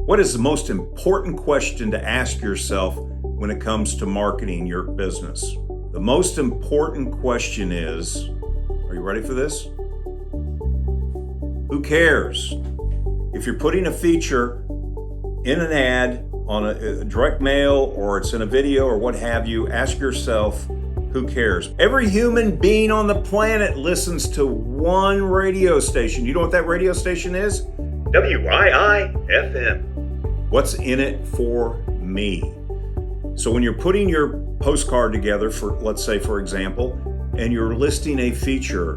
What is the most important question to ask yourself when it comes to marketing your business? The most important question is, are you ready for this? Who cares? If you're putting a feature in an ad on a direct mail or it's in a video or what have you, ask yourself, who cares? Every human being on the planet listens to one radio station. You know what that radio station is? WIIFM. What's in it for me? So when you're putting your postcard together for, let's say, for example, and you're listing a feature,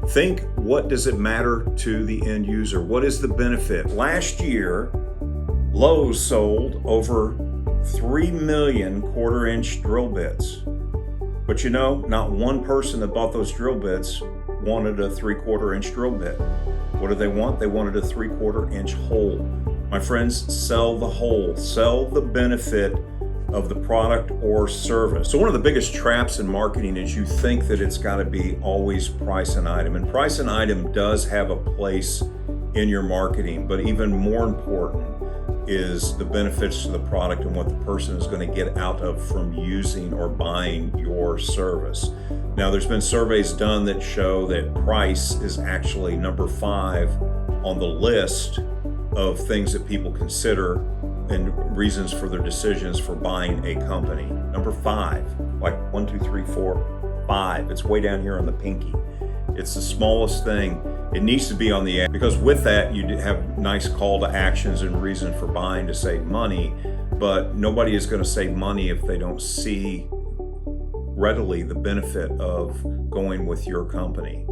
think, what does it matter to the end user? What is the benefit? Last year, Lowe's sold over 3 million quarter-inch drill bits. But you know, not one person that bought those drill bits wanted a 3/4-inch drill bit. What did they want? They wanted a 3/4-inch hole. My friends, sell the hole. Sell the benefit of the product or service. So one of the biggest traps in marketing is you think that it's got to be always price and item. And price and item does have a place in your marketing, but even more important is the benefits to the product and what the person is going to get out of from using or buying your service. Now, there's been surveys done that show that price is actually number 5 on the list of things that people consider and reasons for their decisions for buying a company. Number 5, like 1, 2, 3, 4, 5. It's way down here on the pinky. It's the smallest thing. It needs to be on the ad, because with that you have nice call to actions and reason for buying to save money, but nobody is going to save money if they don't see readily the benefit of going with your company.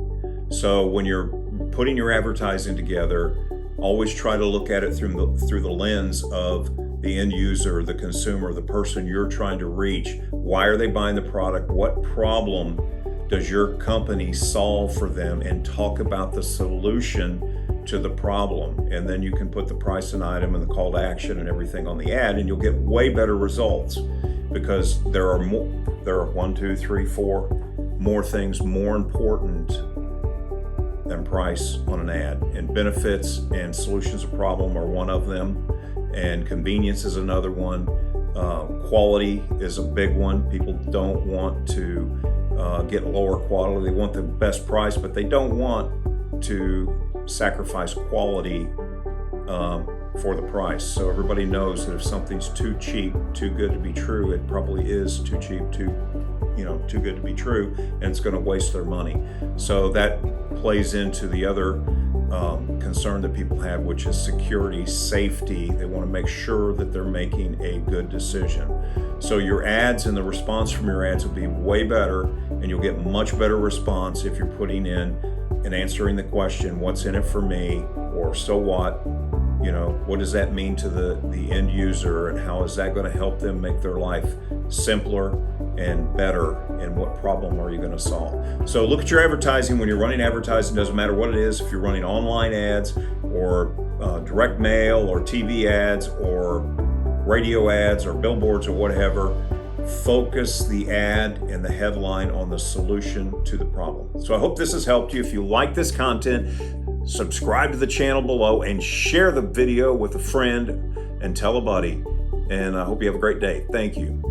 So when you're putting your advertising together, always try to look at it through the lens of the end user, the consumer, the person you're trying to reach. Why are they buying the product? What problem does your company solve for them? And talk about the solution to the problem. And then you can put the price and item and the call to action and everything on the ad, and you'll get way better results, because there are 1, 2, 3, 4 more things more important than price on an ad. And benefits and solutions of problem are one of them, and convenience is another one. Quality is a big one. People don't want to get lower quality. They want the best price, but they don't want to sacrifice quality for the price. So everybody knows that if something's too cheap, too good to be true, it probably is too cheap, too good to be true, and it's going to waste their money. So that plays into the other concern that people have, which is security, safety. They want to make sure that they're making a good decision. So your ads and the response from your ads will be way better, and you'll get much better response if you're putting in and answering the question, what's in it for me? Or so what? What does that mean to the end user, and how is that going to help them make their life simpler and better, and what problem are you going to solve? So look at your advertising. When you're running advertising, doesn't matter what it is, if you're running online ads or direct mail or TV ads or radio ads or billboards or whatever, focus the ad and the headline on the solution to the problem. So I hope this has helped you. If you like this content, subscribe to the channel below and share the video with a friend and tell a buddy. And I hope you have a great day. Thank you.